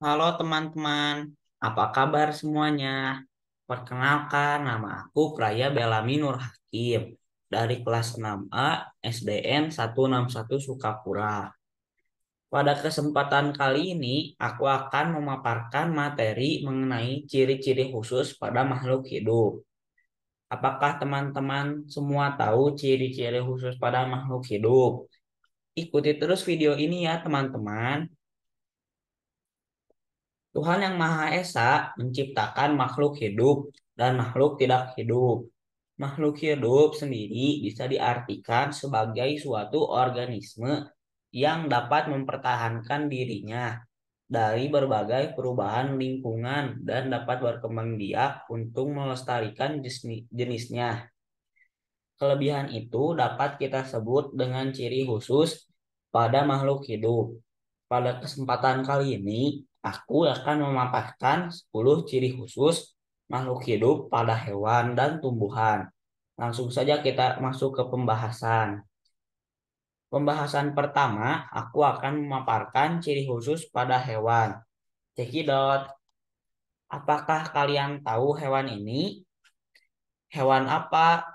Halo teman-teman, apa kabar semuanya? Perkenalkan, nama aku Praya Belami Nur Hakim dari kelas 6A SDN 161 Sukapura. Pada kesempatan kali ini, aku akan memaparkan materi mengenai ciri-ciri khusus pada makhluk hidup. Apakah teman-teman semua tahu ciri-ciri khusus pada makhluk hidup? Ikuti terus video ini ya teman-teman. Tuhan Yang Maha Esa menciptakan makhluk hidup dan makhluk tidak hidup. Makhluk hidup sendiri bisa diartikan sebagai suatu organisme yang dapat mempertahankan dirinya dari berbagai perubahan lingkungan dan dapat berkembang biak untuk melestarikan jenisnya. Kelebihan itu dapat kita sebut dengan ciri khusus pada makhluk hidup. Pada kesempatan kali ini, aku akan memaparkan 10 ciri khusus makhluk hidup pada hewan dan tumbuhan. Langsung saja kita masuk ke pembahasan. Pembahasan pertama, aku akan memaparkan ciri khusus pada hewan. Cekidot, apakah kalian tahu hewan ini? Hewan apa?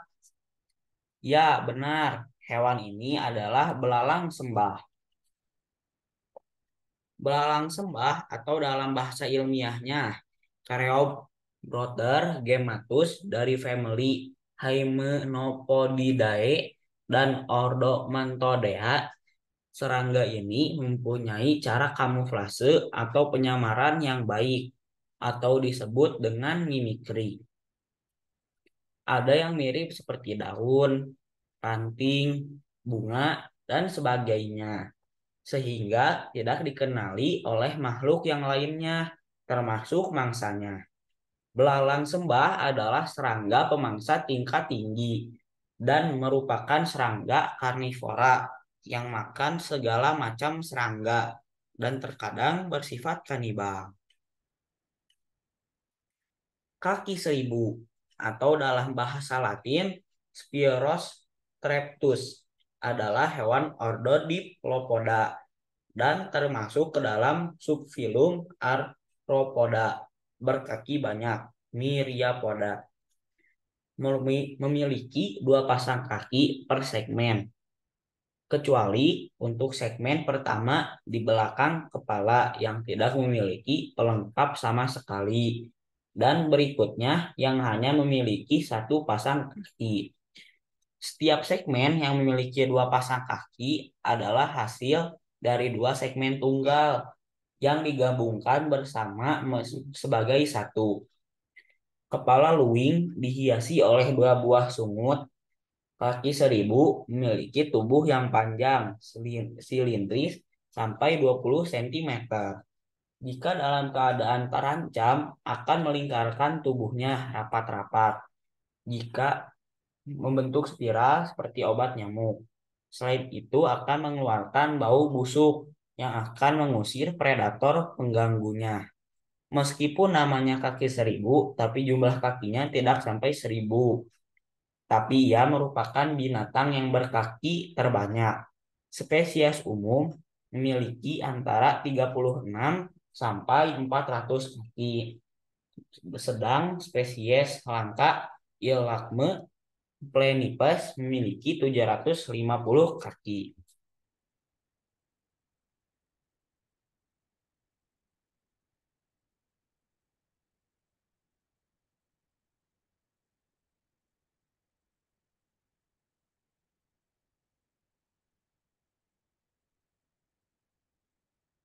Ya, benar. Hewan ini adalah belalang sembah. Belalang sembah atau dalam bahasa ilmiahnya Careobrother gematus dari famili Hymenopodidae dan ordo Mantodea. Serangga ini mempunyai cara kamuflase atau penyamaran yang baik atau disebut dengan mimikri. Ada yang mirip seperti daun, ranting, bunga, dan sebagainya sehingga tidak dikenali oleh makhluk yang lainnya, termasuk mangsanya. Belalang sembah adalah serangga pemangsa tingkat tinggi dan merupakan serangga karnivora yang makan segala macam serangga dan terkadang bersifat kanibal. Kaki seribu atau dalam bahasa Latin Spirosceptus adalah hewan ordo Diplopoda dan termasuk ke dalam subfilum Arthropoda berkaki banyak, Myriapoda, memiliki dua pasang kaki per segmen, kecuali untuk segmen pertama di belakang kepala yang tidak memiliki pelengkap sama sekali, dan berikutnya yang hanya memiliki satu pasang kaki. Setiap segmen yang memiliki dua pasang kaki adalah hasil dari dua segmen tunggal yang digabungkan bersama sebagai satu. Kepala luwing dihiasi oleh dua buah sungut. Kaki seribu memiliki tubuh yang panjang, silindris sampai 20 cm. Jika dalam keadaan terancam, akan melingkarkan tubuhnya rapat-rapat. Jika membentuk spiral seperti obat nyamuk. Selain itu akan mengeluarkan bau busuk yang akan mengusir predator pengganggunya. Meskipun namanya kaki seribu, tapi jumlah kakinya tidak sampai 1.000. Tapi ia merupakan binatang yang berkaki terbanyak. Spesies umum memiliki antara 36 sampai 400 kaki. Sedang spesies langka Ilakme Plenipes memiliki 750 kaki.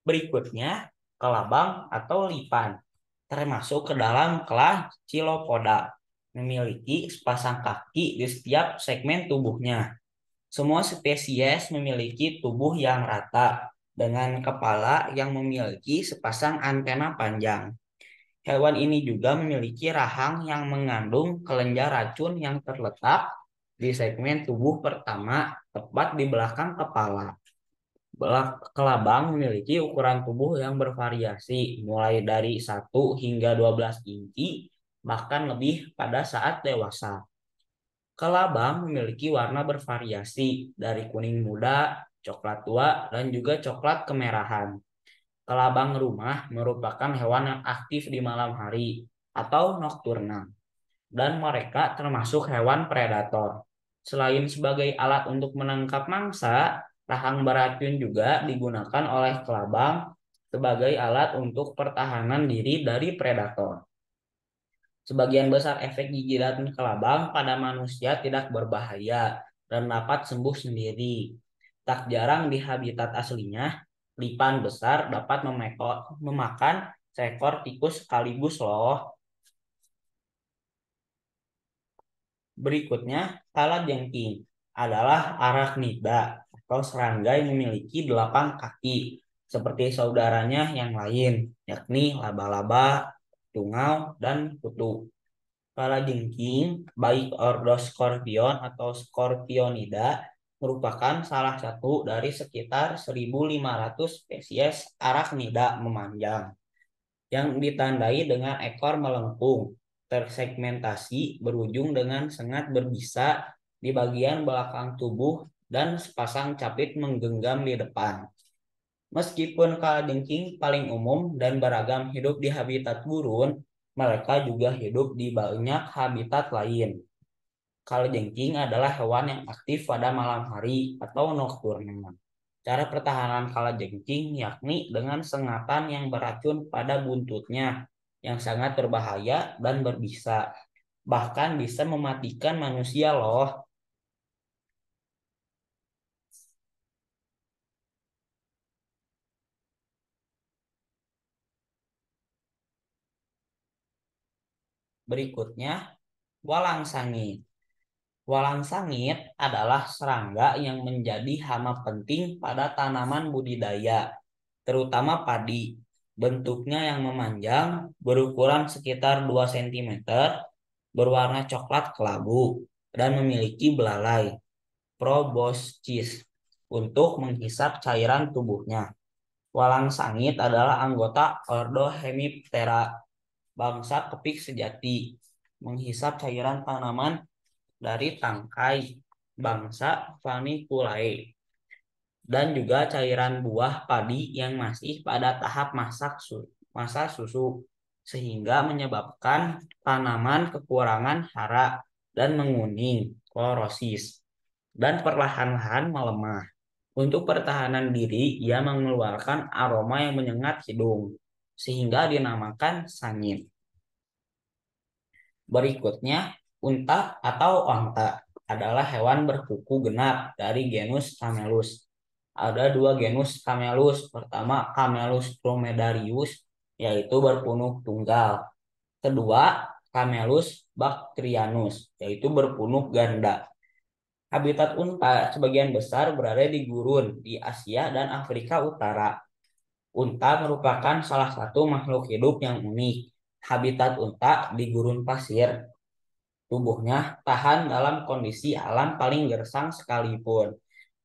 Berikutnya, kelabang atau lipan, termasuk ke dalam kelas Chilopoda, memiliki sepasang kaki di setiap segmen tubuhnya. Semua spesies memiliki tubuh yang rata dengan kepala yang memiliki sepasang antena panjang. Hewan ini juga memiliki rahang yang mengandung kelenjar racun yang terletak di segmen tubuh pertama tepat di belakang kepala. Kelabang memiliki ukuran tubuh yang bervariasi mulai dari 1 hingga 12 inci bahkan lebih pada saat dewasa. Kelabang memiliki warna bervariasi dari kuning muda, coklat tua, dan juga coklat kemerahan. Kelabang rumah merupakan hewan yang aktif di malam hari atau nokturnal, dan mereka termasuk hewan predator. Selain sebagai alat untuk menangkap mangsa, rahang beracun juga digunakan oleh kelabang sebagai alat untuk pertahanan diri dari predator. Sebagian besar efek gigitan kelabang pada manusia tidak berbahaya dan dapat sembuh sendiri. Tak jarang di habitat aslinya, lipan besar dapat memakan seekor tikus sekaligus loh. Berikutnya, kalajengking adalah arachnida atau serangga yang memiliki 8 kaki seperti saudaranya yang lain, yakni laba-laba, tungau, dan kutu. Kalajengking, baik ordo Scorpion atau Scorpionida, merupakan salah satu dari sekitar 1.500 spesies arachnida memanjang yang ditandai dengan ekor melengkung, tersegmentasi, berujung dengan sengat berbisa di bagian belakang tubuh, dan sepasang capit menggenggam di depan. Meskipun kalajengking paling umum dan beragam hidup di habitat gurun, mereka juga hidup di banyak habitat lain. Kalajengking adalah hewan yang aktif pada malam hari atau nokturnal. Cara pertahanan kalajengking yakni dengan sengatan yang beracun pada buntutnya yang sangat berbahaya dan berbisa. Bahkan bisa mematikan manusia loh. Berikutnya, walang sangit. Walang sangit adalah serangga yang menjadi hama penting pada tanaman budidaya, terutama padi. Bentuknya yang memanjang, berukuran sekitar 2 cm, berwarna coklat kelabu, dan memiliki belalai proboscis untuk menghisap cairan tubuhnya. Walang sangit adalah anggota ordo Hemiptera, bangsa kepik sejati, menghisap cairan tanaman dari tangkai bangsa Vaniculae, dan juga cairan buah padi yang masih pada tahap masa susu, sehingga menyebabkan tanaman kekurangan hara dan menguning, klorosis, dan perlahan-lahan melemah. Untuk pertahanan diri, ia mengeluarkan aroma yang menyengat hidung, sehingga dinamakan sangit. Berikutnya, unta atau onta adalah hewan berkuku genap dari genus Camelus. Ada 2 genus Camelus. Pertama, Camelus dromedarius, yaitu berpunuk tunggal. Kedua, Camelus bactrianus, yaitu berpunuk ganda. Habitat unta sebagian besar berada di gurun di Asia dan Afrika Utara. Unta merupakan salah satu makhluk hidup yang unik. Habitat unta di gurun pasir. Tubuhnya tahan dalam kondisi alam paling gersang sekalipun.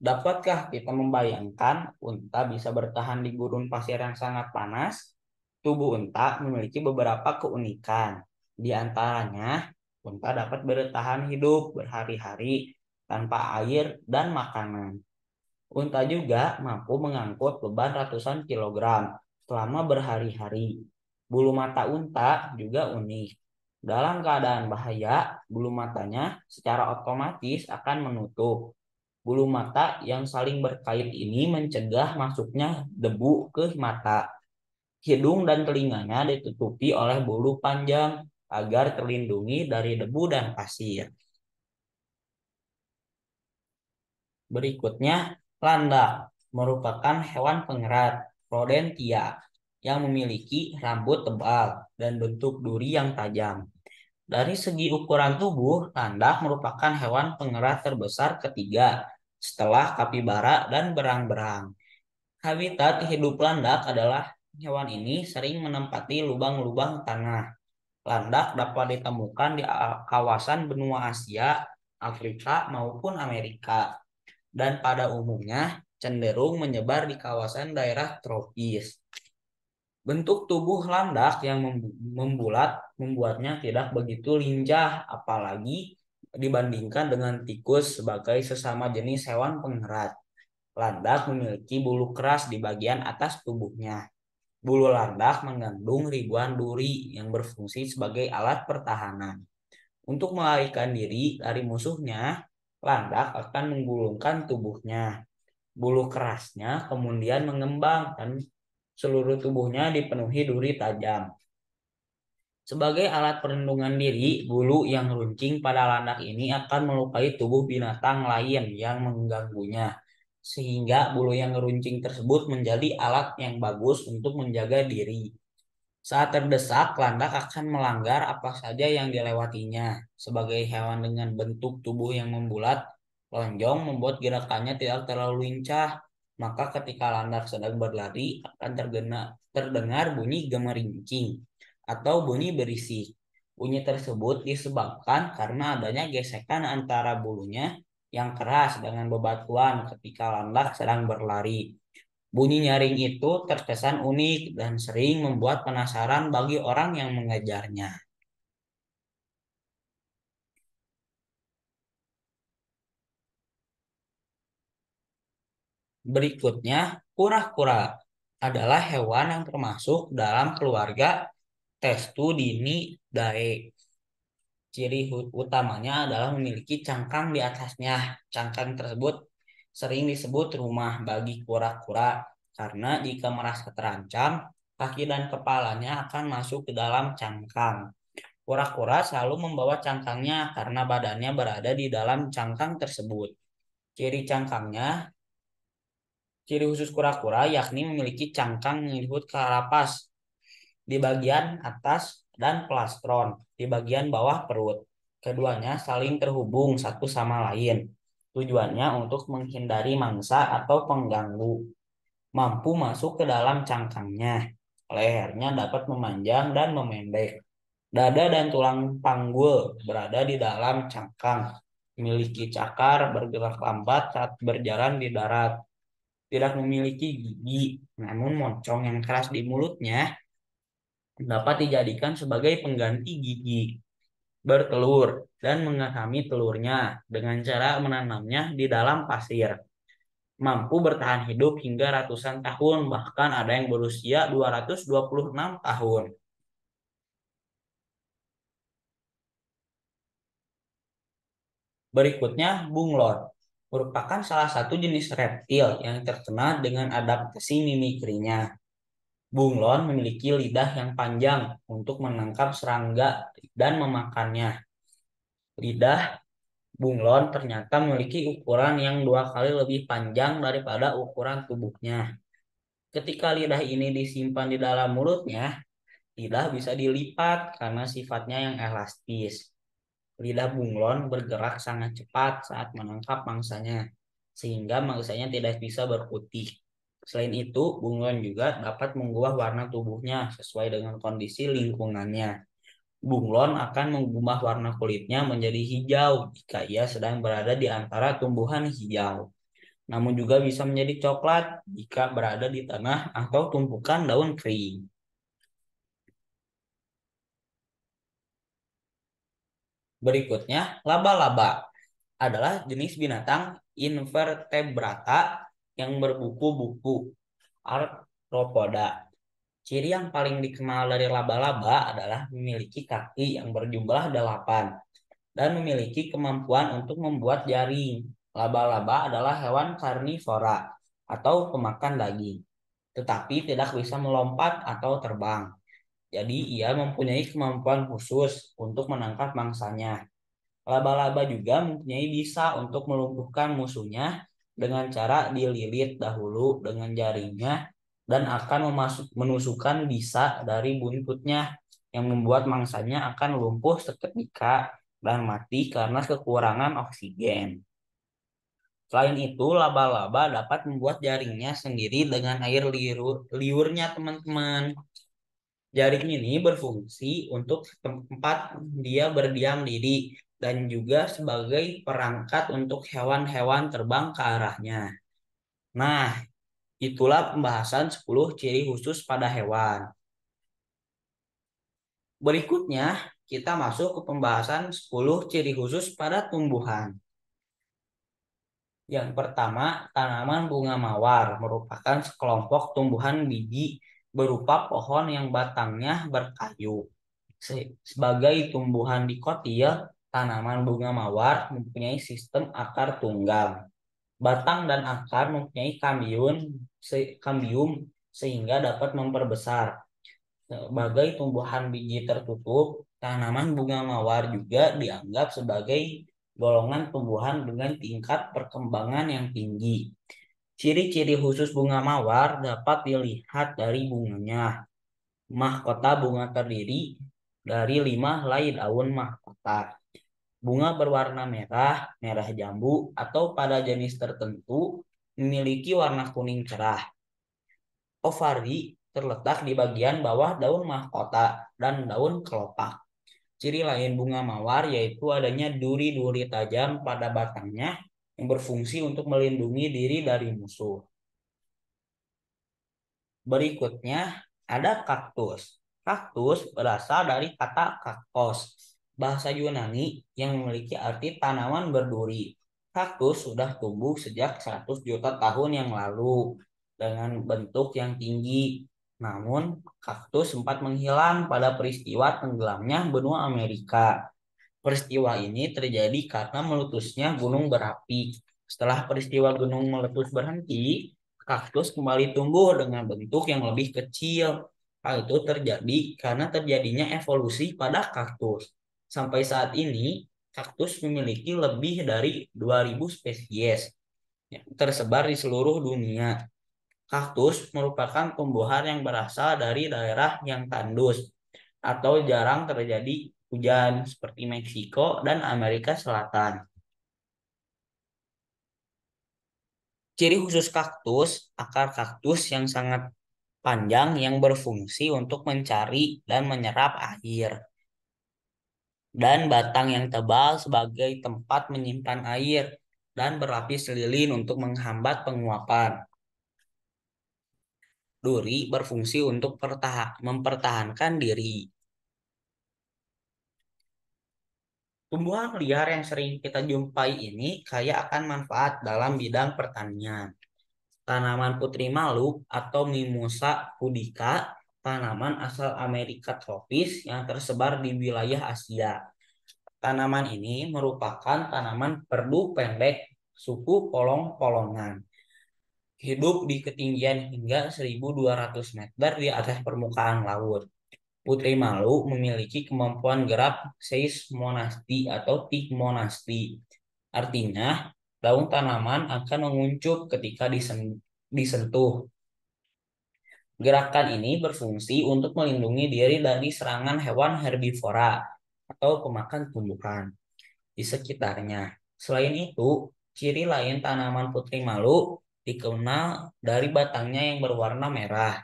Dapatkah kita membayangkan unta bisa bertahan di gurun pasir yang sangat panas? Tubuh unta memiliki beberapa keunikan. Di antaranya, unta dapat bertahan hidup berhari-hari tanpa air dan makanan. Unta juga mampu mengangkut beban ratusan kilogram selama berhari-hari. Bulu mata unta juga unik. Dalam keadaan bahaya, bulu matanya secara otomatis akan menutup. Bulu mata yang saling berkait ini mencegah masuknya debu ke mata. Hidung dan telinganya ditutupi oleh bulu panjang agar terlindungi dari debu dan pasir. Berikutnya, landak merupakan hewan pengerat Rodentia yang memiliki rambut tebal dan bentuk duri yang tajam. Dari segi ukuran tubuh, landak merupakan hewan pengerat terbesar ketiga setelah kapibara dan berang-berang. Habitat hidup landak adalah hewan ini sering menempati lubang-lubang tanah. Landak dapat ditemukan di kawasan benua Asia, Afrika, maupun Amerika, dan pada umumnya cenderung menyebar di kawasan daerah tropis. Bentuk tubuh landak yang membulat membuatnya tidak begitu lincah, apalagi dibandingkan dengan tikus sebagai sesama jenis hewan pengerat. Landak memiliki bulu keras di bagian atas tubuhnya. Bulu landak mengandung ribuan duri yang berfungsi sebagai alat pertahanan. Untuk melarikan diri dari musuhnya, landak akan menggulungkan tubuhnya. Bulu kerasnya kemudian mengembang dan seluruh tubuhnya dipenuhi duri tajam. Sebagai alat perlindungan diri, bulu yang runcing pada landak ini akan melukai tubuh binatang lain yang mengganggunya. Sehingga bulu yang runcing tersebut menjadi alat yang bagus untuk menjaga diri. Saat terdesak, landak akan melanggar apa saja yang dilewatinya. Sebagai hewan dengan bentuk tubuh yang membulat, lonjong membuat gerakannya tidak terlalu lincah. Maka ketika landak sedang berlari, akan terdengar bunyi gemerincing atau bunyi berisik. Bunyi tersebut disebabkan karena adanya gesekan antara bulunya yang keras dengan bebatuan ketika landak sedang berlari. Bunyi nyaring itu terkesan unik dan sering membuat penasaran bagi orang yang mengejarnya. Berikutnya, kura-kura adalah hewan yang termasuk dalam keluarga Testudinidae. Ciri utamanya adalah memiliki cangkang di atasnya. Cangkang tersebut sering disebut rumah bagi kura-kura karena jika merasa terancam, kaki dan kepalanya akan masuk ke dalam cangkang. Kura-kura selalu membawa cangkangnya karena badannya berada di dalam cangkang tersebut. Ciri cangkangnya, ciri khusus kura-kura yakni memiliki cangkang yang disebut karapas di bagian atas dan plastron di bagian bawah perut. Keduanya saling terhubung satu sama lain. Tujuannya untuk menghindari mangsa atau pengganggu. Mampu masuk ke dalam cangkangnya. Lehernya dapat memanjang dan memendek. Dada dan tulang panggul berada di dalam cangkang. Memiliki cakar, bergerak lambat saat berjalan di darat. Tidak memiliki gigi, namun moncong yang keras di mulutnya dapat dijadikan sebagai pengganti gigi. Bertelur dan mengatami telurnya dengan cara menanamnya di dalam pasir. Mampu bertahan hidup hingga ratusan tahun, bahkan ada yang berusia 226 tahun. Berikutnya, bunglon merupakan salah satu jenis reptil yang terkenal dengan adaptasi mimikrinya. Bunglon memiliki lidah yang panjang untuk menangkap serangga dan memakannya. Lidah bunglon ternyata memiliki ukuran yang 2 kali lebih panjang daripada ukuran tubuhnya. Ketika lidah ini disimpan di dalam mulutnya, lidah bisa dilipat karena sifatnya yang elastis. Lidah bunglon bergerak sangat cepat saat menangkap mangsanya, sehingga mangsanya tidak bisa berkutik. Selain itu, bunglon juga dapat mengubah warna tubuhnya sesuai dengan kondisi lingkungannya. Bunglon akan mengubah warna kulitnya menjadi hijau jika ia sedang berada di antara tumbuhan hijau. Namun juga bisa menjadi coklat jika berada di tanah atau tumpukan daun kering. Berikutnya, laba-laba adalah jenis binatang invertebrata yang berbuku-buku arthropoda. Ciri yang paling dikenal dari laba-laba adalah memiliki kaki yang berjumlah 8 dan memiliki kemampuan untuk membuat jaring. Laba-laba adalah hewan karnivora atau pemakan daging, tetapi tidak bisa melompat atau terbang. Jadi ia mempunyai kemampuan khusus untuk menangkap mangsanya. Laba-laba juga mempunyai bisa untuk melumpuhkan musuhnya dengan cara dililit dahulu dengan jaringnya dan akan menusukkan bisa dari buntutnya yang membuat mangsanya akan lumpuh seketika dan mati karena kekurangan oksigen. Selain itu, laba-laba dapat membuat jaringnya sendiri dengan air liurnya, teman-teman. Jaring ini berfungsi untuk tempat dia berdiam diri dan juga sebagai perangkat untuk hewan-hewan terbang ke arahnya. Nah, itulah pembahasan 10 ciri khusus pada hewan. Berikutnya, kita masuk ke pembahasan 10 ciri khusus pada tumbuhan. Yang pertama, tanaman bunga mawar merupakan sekelompok tumbuhan biji berupa pohon yang batangnya berkayu. Sebagai tumbuhan dikotil, tanaman bunga mawar mempunyai sistem akar tunggal. Batang dan akar mempunyai kambium sehingga dapat memperbesar. Sebagai tumbuhan biji tertutup, tanaman bunga mawar juga dianggap sebagai golongan tumbuhan dengan tingkat perkembangan yang tinggi. Ciri-ciri khusus bunga mawar dapat dilihat dari bunganya. Mahkota bunga terdiri dari 5 helai daun mahkota. Bunga berwarna merah, merah jambu, atau pada jenis tertentu memiliki warna kuning cerah. Ovari terletak di bagian bawah daun mahkota dan daun kelopak. Ciri lain bunga mawar yaitu adanya duri-duri tajam pada batangnya yang berfungsi untuk melindungi diri dari musuh. Berikutnya ada kaktus. Kaktus berasal dari kata kaktos, bahasa Yunani yang memiliki arti tanaman berduri. Kaktus sudah tumbuh sejak 100 juta tahun yang lalu dengan bentuk yang tinggi. Namun, kaktus sempat menghilang pada peristiwa tenggelamnya benua Amerika. Peristiwa ini terjadi karena meletusnya gunung berapi. Setelah peristiwa gunung meletus berhenti, kaktus kembali tumbuh dengan bentuk yang lebih kecil. Hal itu terjadi karena terjadinya evolusi pada kaktus. Sampai saat ini, kaktus memiliki lebih dari 2.000 spesies yang tersebar di seluruh dunia. Kaktus merupakan tumbuhan yang berasal dari daerah yang tandus atau jarang terjadi hujan seperti Meksiko dan Amerika Selatan. Ciri khusus kaktus, akar kaktus yang sangat panjang yang berfungsi untuk mencari dan menyerap air, dan batang yang tebal sebagai tempat menyimpan air dan berlapis lilin untuk menghambat penguapan. Duri berfungsi untuk mempertahankan diri. Tumbuhan liar yang sering kita jumpai ini kaya akan manfaat dalam bidang pertanian. Tanaman putri malu atau Mimosa pudica, tanaman asal Amerika tropis yang tersebar di wilayah Asia. Tanaman ini merupakan tanaman perdu pendek suku polong-polongan. Hidup di ketinggian hingga 1.200 meter di atas permukaan laut. Putri malu memiliki kemampuan gerak seismonasti atau tigmonasti. Artinya, daun tanaman akan menguncup ketika disentuh. Gerakan ini berfungsi untuk melindungi diri dari serangan hewan herbivora atau pemakan tumbuhan di sekitarnya. Selain itu, ciri lain tanaman putri malu dikenal dari batangnya yang berwarna merah.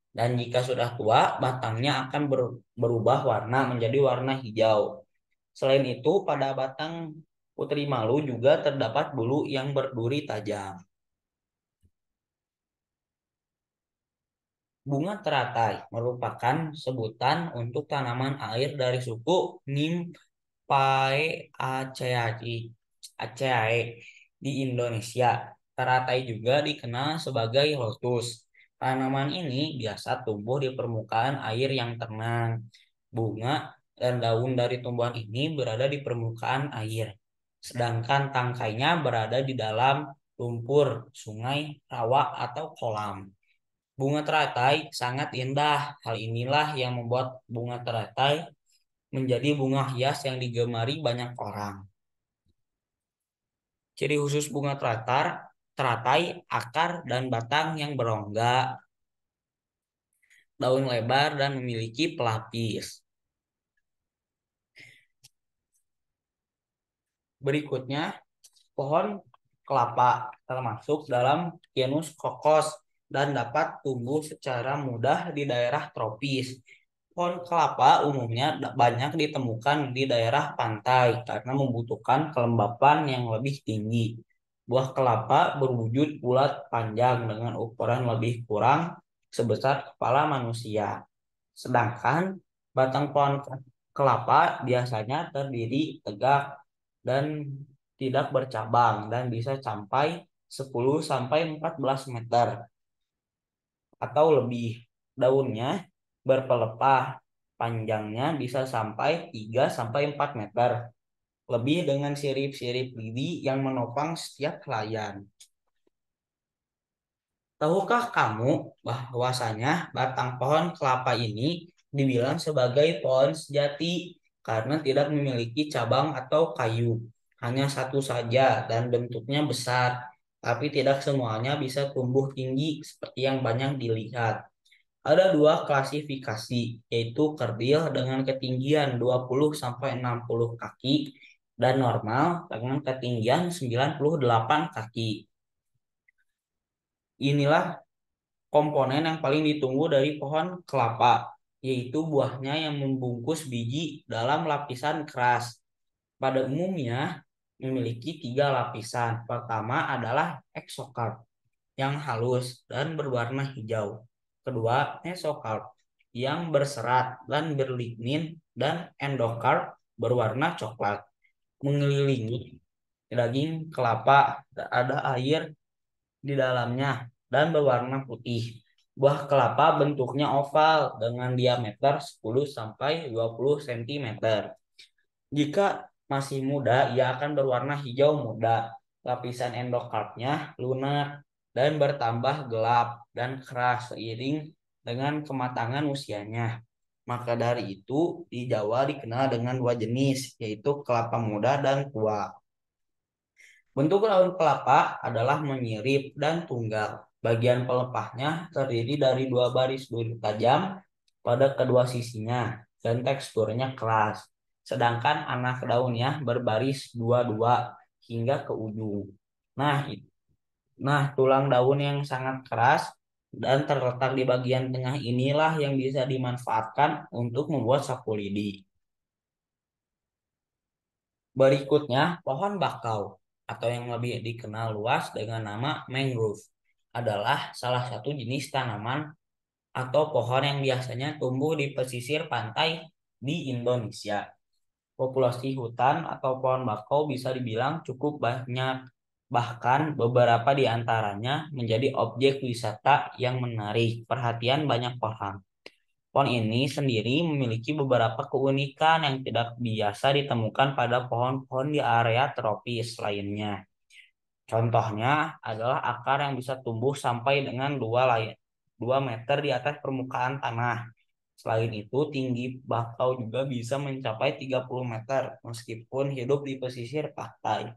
Dan jika sudah tua, batangnya akan berubah warna menjadi warna hijau. Selain itu, pada batang putri malu juga terdapat bulu yang berduri tajam. Bunga teratai merupakan sebutan untuk tanaman air dari suku Nymphaeaceae di Indonesia. Teratai juga dikenal sebagai lotus. Tanaman ini biasa tumbuh di permukaan air yang tenang. Bunga dan daun dari tumbuhan ini berada di permukaan air, sedangkan tangkainya berada di dalam lumpur, sungai, rawa, atau kolam. Bunga teratai sangat indah. Hal inilah yang membuat bunga teratai menjadi bunga hias yang digemari banyak orang. Ciri khusus bunga teratai, akar dan batang yang berongga, daun lebar dan memiliki pelapis. Berikutnya, pohon kelapa termasuk dalam genus kokos dan dapat tumbuh secara mudah di daerah tropis. Pohon kelapa umumnya banyak ditemukan di daerah pantai karena membutuhkan kelembapan yang lebih tinggi. Buah kelapa berwujud bulat panjang dengan ukuran lebih kurang sebesar kepala manusia. Sedangkan batang pohon kelapa biasanya terdiri tegak dan tidak bercabang dan bisa sampai 10 sampai 14 meter atau lebih. Daunnya berpelepah, panjangnya bisa sampai 3 sampai 4 meter, lebih dengan sirip-sirip lidi yang menopang setiap helaian. Tahukah kamu bahwasanya batang pohon kelapa ini dibilang sebagai pohon sejati karena tidak memiliki cabang atau kayu, hanya satu saja dan bentuknya besar, tapi tidak semuanya bisa tumbuh tinggi seperti yang banyak dilihat. Ada dua klasifikasi, yaitu kerdil dengan ketinggian 20 sampai 60 kaki dan normal dengan ketinggian 98 kaki. Inilah komponen yang paling ditunggu dari pohon kelapa, yaitu buahnya yang membungkus biji dalam lapisan keras. Pada umumnya memiliki tiga lapisan. Pertama adalah exocarp yang halus dan berwarna hijau. Kedua, mesocarp yang berserat dan berlignin, dan endocarp berwarna coklat. Mengelilingi daging kelapa ada air di dalamnya dan berwarna putih. Buah kelapa bentuknya oval dengan diameter 10 sampai 20 cm. Jika masih muda, ia akan berwarna hijau muda. Lapisan endokarpnya lunak dan bertambah gelap dan keras seiring dengan kematangan usianya. Maka dari itu, di Jawa dikenal dengan dua jenis, yaitu kelapa muda dan tua. Bentuk daun kelapa adalah menyirip dan tunggal. Bagian pelepahnya terdiri dari dua baris duri tajam pada kedua sisinya dan teksturnya keras. Sedangkan anak daunnya berbaris dua-dua hingga ke ujung. Nah, tulang daun yang sangat keras dan terletak di bagian tengah inilah yang bisa dimanfaatkan untuk membuat sapu lidi. Berikutnya, pohon bakau atau yang lebih dikenal luas dengan nama mangrove adalah salah satu jenis tanaman atau pohon yang biasanya tumbuh di pesisir pantai di Indonesia. Populasi hutan atau pohon bakau bisa dibilang cukup banyak, bahkan beberapa di antaranya menjadi objek wisata yang menarik perhatian banyak orang. Pohon ini sendiri memiliki beberapa keunikan yang tidak biasa ditemukan pada pohon-pohon di area tropis lainnya. Contohnya adalah akar yang bisa tumbuh sampai dengan 2 meter di atas permukaan tanah. Selain itu, tinggi bakau juga bisa mencapai 30 meter meskipun hidup di pesisir pantai.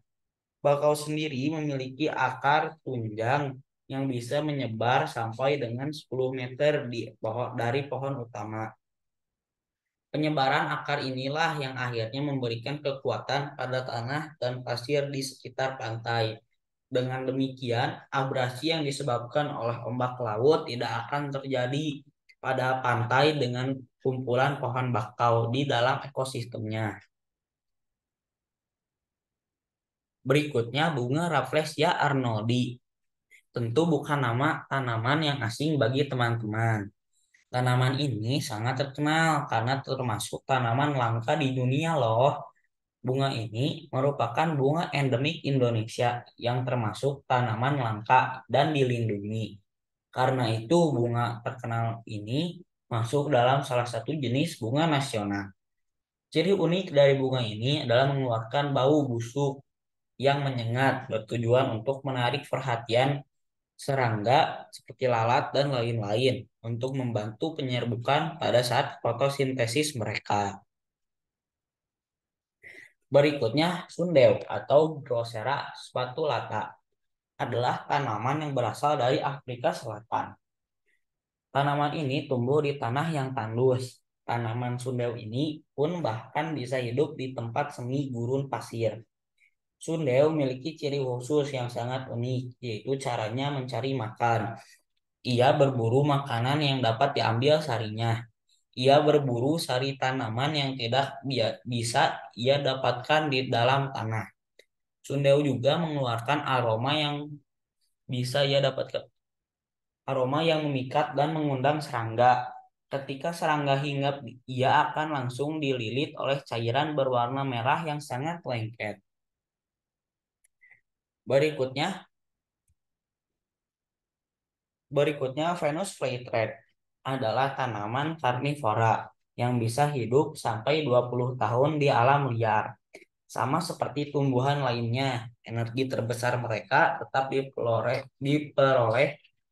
Bakau sendiri memiliki akar tunjang yang bisa menyebar sampai dengan 10 meter dari pohon utama. Penyebaran akar inilah yang akhirnya memberikan kekuatan pada tanah dan pasir di sekitar pantai. Dengan demikian, abrasi yang disebabkan oleh ombak laut tidak akan terjadi pada pantai dengan kumpulan pohon bakau di dalam ekosistemnya. Berikutnya bunga Rafflesia arnoldi. Tentu bukan nama tanaman yang asing bagi teman-teman. Tanaman ini sangat terkenal karena termasuk tanaman langka di dunia loh. Bunga ini merupakan bunga endemik Indonesia yang termasuk tanaman langka dan dilindungi. Karena itu bunga terkenal ini masuk dalam salah satu jenis bunga nasional. Ciri unik dari bunga ini adalah mengeluarkan bau busuk yang menyengat bertujuan untuk menarik perhatian serangga seperti lalat dan lain-lain untuk membantu penyerbukan pada saat fotosintesis mereka. Berikutnya, sundew atau Drosera spatulata adalah tanaman yang berasal dari Afrika Selatan. Tanaman ini tumbuh di tanah yang tandus. Tanaman sundew ini pun bahkan bisa hidup di tempat semi gurun pasir. Sundew memiliki ciri khusus yang sangat unik, yaitu caranya mencari makan. Ia berburu makanan yang dapat diambil sarinya. Ia berburu sari tanaman yang tidak bisa ia dapatkan di dalam tanah. Sundew juga mengeluarkan bisa ia dapatkan aroma yang memikat dan mengundang serangga. Ketika serangga hinggap, ia akan langsung dililit oleh cairan berwarna merah yang sangat lengket. Berikutnya, Venus flytrap. adalah tanaman karnivora yang bisa hidup sampai 20 tahun di alam liar. Sama seperti tumbuhan lainnya, energi terbesar mereka tetap diperoleh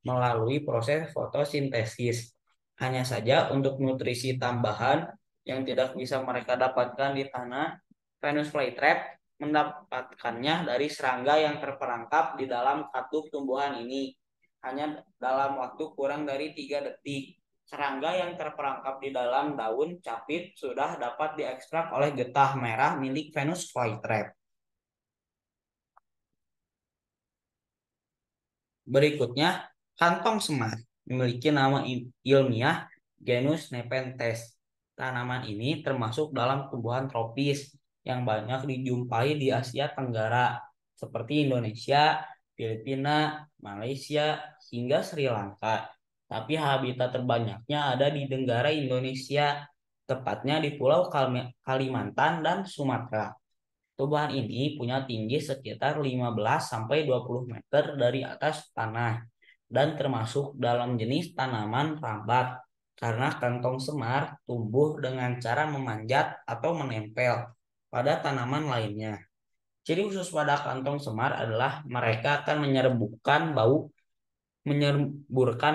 melalui proses fotosintesis. Hanya saja untuk nutrisi tambahan yang tidak bisa mereka dapatkan di tanah, Venus flytrap mendapatkannya dari serangga yang terperangkap di dalam katup tumbuhan ini. Hanya dalam waktu kurang dari 3 detik, serangga yang terperangkap di dalam daun capit sudah dapat diekstrak oleh getah merah milik Venus flytrap. Berikutnya, kantong semar memiliki nama ilmiah genus Nepenthes. Tanaman ini termasuk dalam tumbuhan tropis yang banyak dijumpai di Asia Tenggara seperti Indonesia, Filipina, Malaysia, hingga Sri Lanka. Tapi habitat terbanyaknya ada di negara Indonesia, tepatnya di Pulau Kalimantan dan Sumatera. Tumbuhan ini punya tinggi sekitar 15 sampai 20 meter dari atas tanah dan termasuk dalam jenis tanaman rambat karena kantong semar tumbuh dengan cara memanjat atau menempel pada tanaman lainnya. Ciri khusus pada kantong semar adalah mereka akan menyerburkan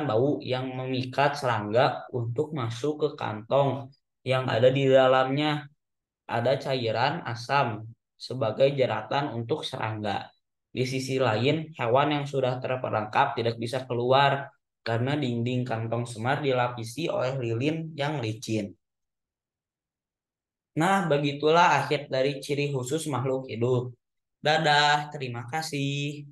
bau yang memikat serangga untuk masuk ke kantong yang ada di dalamnya. Ada cairan asam sebagai jeratan untuk serangga. Di sisi lain, hewan yang sudah terperangkap tidak bisa keluar karena dinding kantong semar dilapisi oleh lilin yang licin. Nah, begitulah akhir dari ciri khusus makhluk hidup. Dadah, terima kasih.